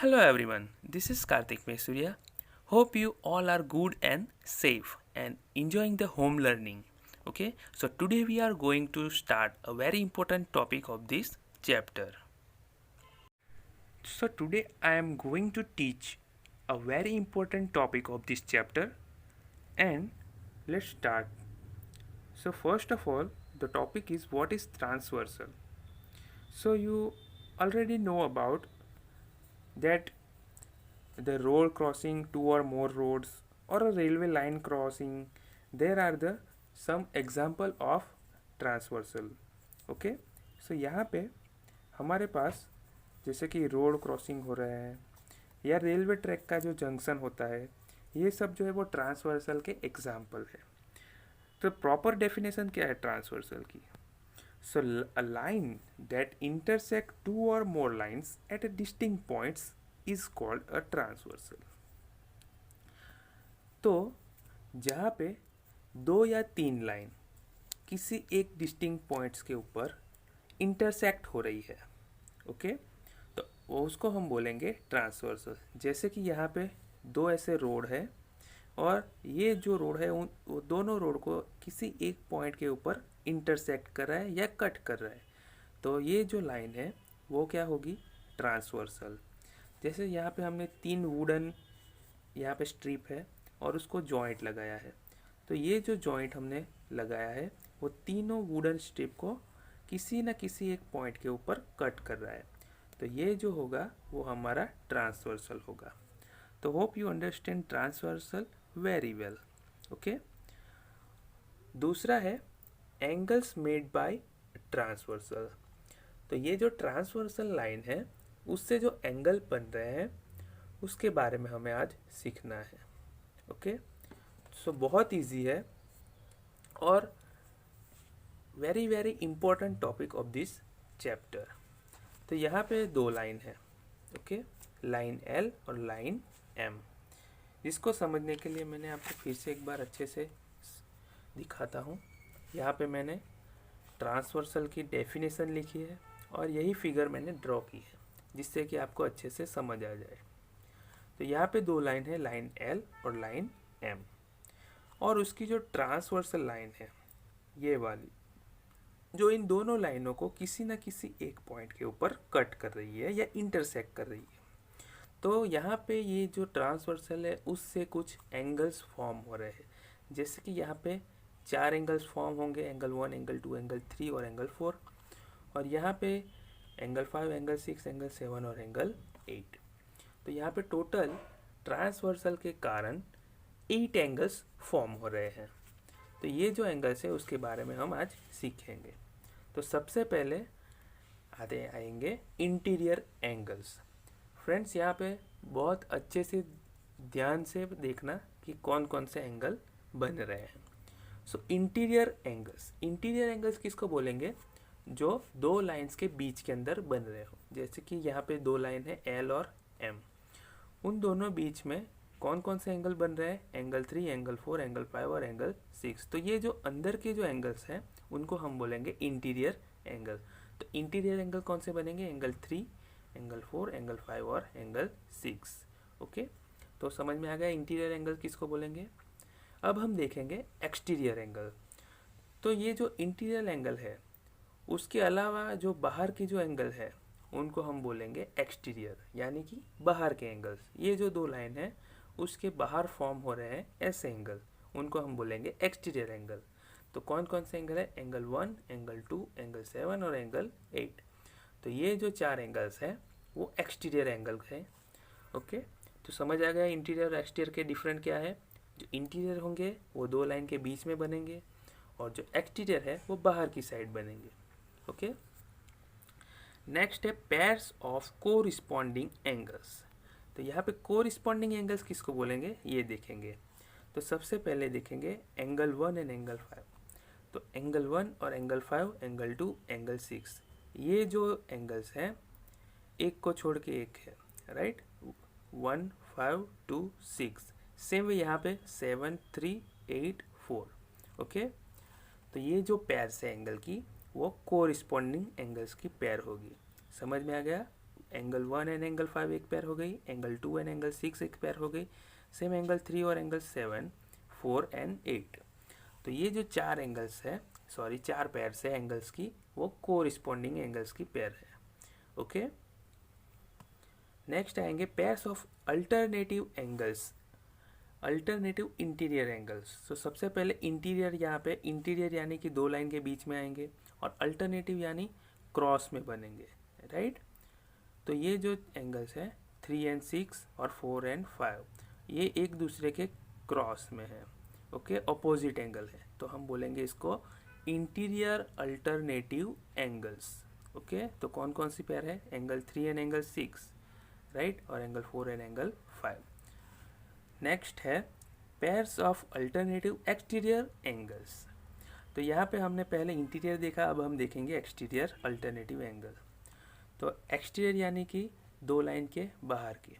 Hello everyone, this is Karthik Mesurya. Hope you all are good and safe and enjoying the home learning. Okay, so today we are going to start a very important topic of this chapter. So today I am going to teach a very important topic of this chapter and let's start. So first of all, the topic is what is transversal. So you already know about that the road crossing two or more roads or a railway line crossing, there are the some example of transversal. Okay, so यहाँ पे हमारे पास जैसे कि road crossing हो रहा है या railway track का जो जंक्शन होता है, ये सब जो है वो ट्रांसवर्सल के एग्जाम्पल है. तो प्रॉपर डेफिनेशन क्या है ट्रांसवर्सल की? So a line that intersect two और more lines at a distinct points is called a transversal. तो जहाँ पे दो या तीन लाइन किसी एक डिस्टिंक्ट पॉइंट्स के ऊपर इंटरसेक्ट हो रही है, ओके, तो उसको हम बोलेंगे ट्रांसवर्सल. जैसे कि यहाँ पे दो ऐसे रोड है और ये जो रोड है वो दोनों रोड को किसी एक पॉइंट के ऊपर इंटरसेक्ट कर रहा है या कट कर रहा है, तो ये जो लाइन है वो क्या होगी? ट्रांसवर्सल. जैसे यहाँ पे हमने तीन वुडन यहाँ पे स्ट्रिप है और उसको जॉइंट लगाया है, तो ये जो जॉइंट हमने लगाया है वो तीनों वुडन स्ट्रिप को किसी न किसी एक पॉइंट के ऊपर कट कर रहा है, तो ये जो होगा वो हमारा ट्रांसवर्सल होगा. तो hope you understand transversal very well. Okay, दूसरा है एंगल्स मेड बाय ट्रांसवर्सल. तो ये जो ट्रांसवर्सल लाइन है उससे जो एंगल बन रहे हैं उसके बारे में हमें आज सीखना है. ओके, सो बहुत इजी है और very very important topic of this chapter. तो यहाँ पे दो लाइन है, ओके, लाइन एल और लाइन एम. इसको समझने के लिए मैंने आपको फिर से एक बार अच्छे से दिखाता हूँ. यहाँ पे मैंने ट्रांसवर्सल की डेफिनेशन लिखी है और यही फिगर मैंने ड्रॉ की है जिससे कि आपको अच्छे से समझ आ जाए. तो यहाँ पे दो लाइन है, लाइन एल और लाइन एम, और उसकी जो ट्रांसवर्सल लाइन है ये वाली, जो इन दोनों लाइनों को किसी न किसी एक पॉइंट के ऊपर कट कर रही है या इंटरसेक्ट कर रही है. तो यहाँ पे ये जो ट्रांसवर्सल है उससे कुछ एंगल्स फॉर्म हो रहे हैं. जैसे कि यहाँ पे चार एंगल्स फॉर्म होंगे, एंगल 1, एंगल 2, एंगल 3 और एंगल 4, और यहाँ पे एंगल 5, एंगल 6, एंगल 7 और एंगल 8. तो यहाँ पे टोटल ट्रांसवर्सल के कारण 8 एंगल्स फॉर्म हो रहे हैं. तो ये जो एंगल्स है उसके बारे में हम आज सीखेंगे. तो सबसे पहले आएंगे इंटीरियर एंगल्स. फ्रेंड्स, यहाँ पे बहुत अच्छे से ध्यान से देखना कि कौन कौन से एंगल बन रहे हैं. सो इंटीरियर एंगल्स किसको बोलेंगे? जो दो लाइंस के बीच के अंदर बन रहे हो. जैसे कि यहाँ पे दो लाइन है एल और एम, उन दोनों बीच में कौन कौन से एंगल बन रहे हैं? एंगल 3, एंगल 4, एंगल 5 और एंगल 6. तो ये जो अंदर के जो एंगल्स हैं उनको हम बोलेंगे इंटीरियर एंगल. तो इंटीरियर एंगल कौन से बनेंगे? एंगल 3, एंगल 4, एंगल 5 और एंगल 6. ओके, तो समझ में आ गया इंटीरियर एंगल किसको बोलेंगे. अब हम देखेंगे एक्सटीरियर एंगल. तो ये जो इंटीरियर एंगल है उसके अलावा जो बाहर की जो एंगल है उनको हम बोलेंगे एक्सटीरियर, यानी कि बाहर के एंगल्स. ये जो दो लाइन है उसके बाहर फॉर्म हो रहे हैं ऐसे एंगल, उनको हम बोलेंगे एक्सटीरियर एंगल. तो कौन कौन से एंगल है? एंगल 1, एंगल 2, एंगल 7 और एंगल 8. तो ये जो चार एंगल्स हैं वो एक्सटीरियर एंगल है. ओके, तो समझ आ गया इंटीरियर और एक्सटीरियर के डिफरेंट क्या है. जो इंटीरियर होंगे वो दो लाइन के बीच में बनेंगे और जो एक्सटीरियर है वो बाहर की साइड बनेंगे. ओके, नेक्स्ट है पेयर्स ऑफ कोरिस्पॉन्डिंग एंगल्स. तो यहाँ पे कोरिस्पॉन्डिंग एंगल्स किसको बोलेंगे ये देखेंगे. तो सबसे पहले देखेंगे एंगल 1 एंड एंगल 5. तो एंगल 1 और एंगल 5, एंगल 2, एंगल 6, ये जो एंगल्स हैं एक को छोड़ के एक है, राइट. 1, 5, 2, 6. सेम वे यहाँ पे 7, 3, 8, 4. ओके, तो ये जो पेयर्स है एंगल की वो कोरिस्पॉन्डिंग एंगल्स की पेयर होगी. समझ में आ गया. एंगल 1 एंड एंगल 5 एक पेयर हो गई, एंगल 2 एंड एंगल 6 एक पेयर हो गई, सेम एंगल 3 और एंगल 7, 4 एंड 8। तो ये जो चार एंगल्स है, सॉरी चार पेयर्स है एंगल्स की, वो कोरिस्पॉन्डिंग एंगल्स की पेयर है। ओके, नेक्स्ट आएंगे pairs of alternative angles, alternative interior angles. तो सबसे पहले इंटीरियर, यहाँ पे इंटीरियर यानी कि दो लाइन के बीच में आएंगे, और अल्टरनेटिव यानी क्रॉस में बनेंगे, राइट। तो ये जो एंगल्स है 3 एंड 6 और 4 एंड 5, ये एक दूसरे के क्रॉस में है, ओके, अपोजिट एंगल है, तो हम बोलेंगे इसको इंटीरियर अल्टरनेटिव एंगल्स। ओके, तो कौन कौन सी पेयर है, एंगल 3 एंड एंगल 6, राइट, और एंगल 4 एंड एंगल 5। नेक्स्ट है pairs of alternative exterior angles. तो यहाँ पे हमने पहले इंटीरियर देखा, अब हम देखेंगे एक्सटीरियर अल्टरनेटिव एंगल। तो एक्सटीरियर यानी कि दो लाइन के बाहर के,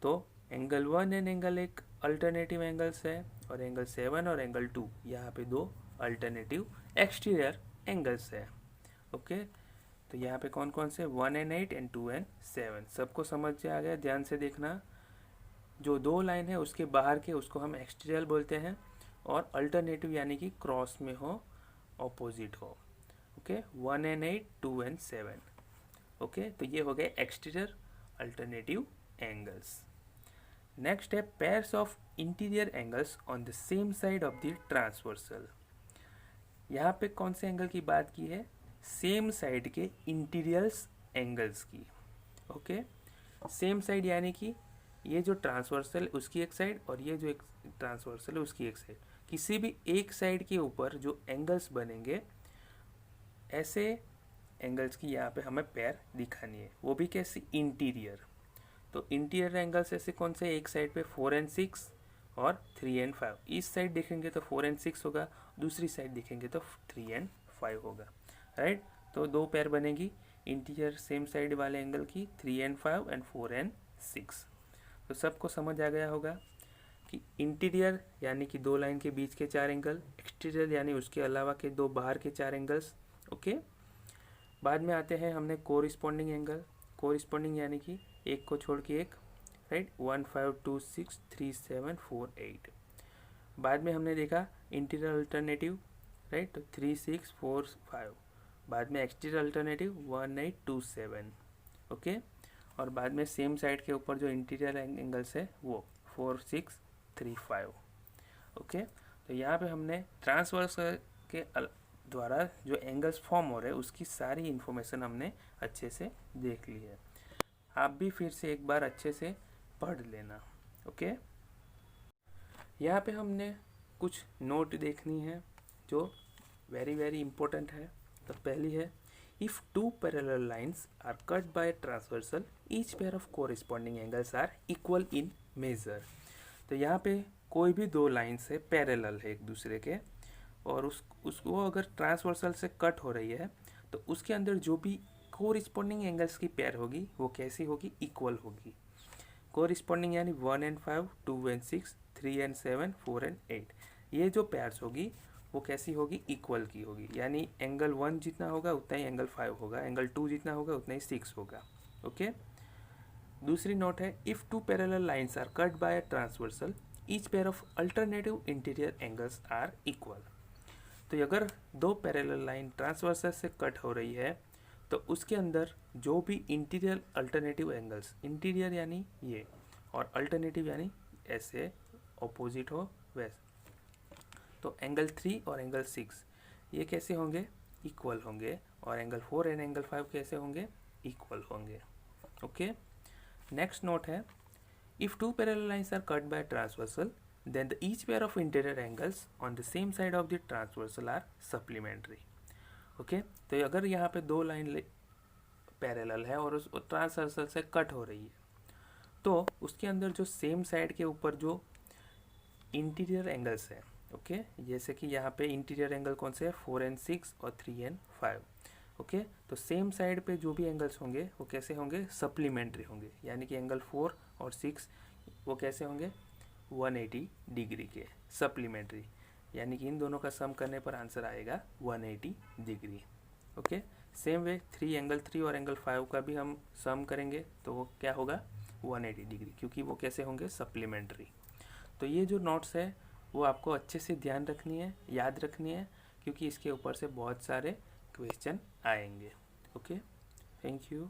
तो एंगल 1 एंड एंगल एक अल्टरनेटिव एंगल्स है, और एंगल 7 और एंगल 2 यहाँ पे दो अल्टरनेटिव एक्सटीरियर एंगल्स है। ओके, तो यहाँ पे कौन कौन से, 1 एंड 8 एंड 2 एंड 7। सबको समझ आ गया, ध्यान से देखना। जो दो लाइन है उसके बाहर के उसको हम एक्सटीरियर बोलते हैं, और अल्टरनेटिव यानी कि क्रॉस में हो, ऑपोजिट हो। Okay, 1 and 8, 2 and 7। ओके, तो ये हो गए एक्सटीरियर अल्टरनेटिव एंगल्स। नेक्स्ट है pairs of interior angles on the same side of the transversal. यहाँ पे कौन से एंगल की बात की है, सेम साइड के इंटीरियर्स एंगल्स की। ओके, सेम साइड यानी कि ये जो ट्रांसवर्सल उसकी एक साइड, और ये जो एक ट्रांसवर्सल है उसकी एक साइड, किसी भी एक साइड के ऊपर जो एंगल्स बनेंगे, ऐसे एंगल्स की यहाँ पे हमें पेयर दिखानी है, वो भी कैसे, इंटीरियर। तो इंटीरियर एंगल्स ऐसे कौन से, एक साइड पे 4 एंड 6 और 3 एंड 5, इस साइड देखेंगे तो 4 एंड 6 होगा, दूसरी साइड देखेंगे तो 3 एंड 5 होगा, राइट। तो दो पेयर बनेगी इंटीरियर सेम साइड वाले एंगल की, 3 एंड 5 एंड 4 एंड 6। तो सबको समझ आ गया होगा कि इंटीरियर यानी कि दो लाइन के बीच के चार एंगल, एक्सटीरियर यानी उसके अलावा के दो बाहर के चार एंगल्स। ओके, बाद में आते हैं हमने कोरिस्पॉन्डिंग एंगल। कोरिस्पॉन्डिंग यानी कि एक को छोड़ के एक, राइट, 1 5 2 6 3 7 4 8। बाद में हमने देखा इंटीरियर अल्टरनेटिव, राइट, तो 3 6 4 5। बाद में एक्सटीरियर अल्टरनेटिव 1 8 2 7। ओके, और बाद में सेम साइड के ऊपर जो इंटीरियर एंगल्स है वो 4 6 3 5। ओके, तो यहाँ पे हमने ट्रांसवर्स के द्वारा जो एंगल्स फॉर्म हो रहे हैं उसकी सारी इन्फॉर्मेशन हमने अच्छे से देख ली है। आप भी फिर से एक बार अच्छे से पढ़ लेना। ओके, यहाँ पे हमने कुछ नोट देखनी है जो वेरी वेरी इंपॉर्टेंट है। तो पहली है, if two parallel lines are cut by a transversal, each pair of corresponding angles are equal in measure। तो यहाँ पे कोई भी दो लाइन से पैरेलल है एक दूसरे के, और उसको अगर ट्रांसवर्सल से कट हो रही है तो उसके अंदर जो भी कोरिस्पॉन्डिंग एंगल्स की पेयर होगी वो कैसी होगी, इक्वल होगी। कोरिस्पॉन्डिंग यानी 1 एंड 5, 2 एंड 6, 3 एंड 7, 4 एंड 8, ये जो पेयर्स होगी वो कैसी होगी, इक्वल की होगी। यानी एंगल 1 जितना होगा उतना ही एंगल 5 होगा, एंगल 2 जितना होगा उतना ही 6 होगा। ओके, दूसरी नोट है, if two parallel lines are cut by a transversal, each pair of alternative interior angles are equal. तो अगर दो पैरेलल लाइन ट्रांसवर्सल से कट हो रही है तो उसके अंदर जो भी इंटीरियर अल्टरनेटिव एंगल्स, इंटीरियर यानी ये और अल्टरनेटिव यानी ऐसे ऑपोजिट हो वैसे, तो एंगल 3 और एंगल 6 ये कैसे होंगे, इक्वल होंगे, और एंगल 4 एंड एंगल 5 कैसे होंगे, इक्वल होंगे। ओके, नेक्स्ट नोट है, if two parallel lines are cut by transversal then the each pair of interior angles on the same side of the transversal are supplementary. Okay, तो अगर यहाँ पे दो line parallel है और उस ट्रांसवर्सल से कट हो रही है तो उसके अंदर जो सेम साइड के ऊपर जो इंटीरियर एंगल्स है, ओके, जैसे कि यहाँ पे इंटीरियर एंगल कौन से है, 4 एंड 6 और 3 एंड 5। ओके, तो सेम साइड पे जो भी एंगल्स होंगे वो कैसे होंगे, सप्लीमेंट्री होंगे। यानी कि एंगल 4 और 6 वो कैसे होंगे, 180 डिग्री के सप्लीमेंट्री, यानी कि इन दोनों का सम करने पर आंसर आएगा 180 degree. Okay, same way 3 angle 3 और एंगल 5 का भी हम सम करेंगे तो वो क्या होगा 180 डिग्री, क्योंकि वो कैसे होंगे सप्लीमेंट्री। तो ये जो नोट्स है वो आपको अच्छे से ध्यान रखनी है, याद रखनी है, क्योंकि इसके ऊपर से बहुत सारे क्वेश्चन आएंगे। Okay, thank you.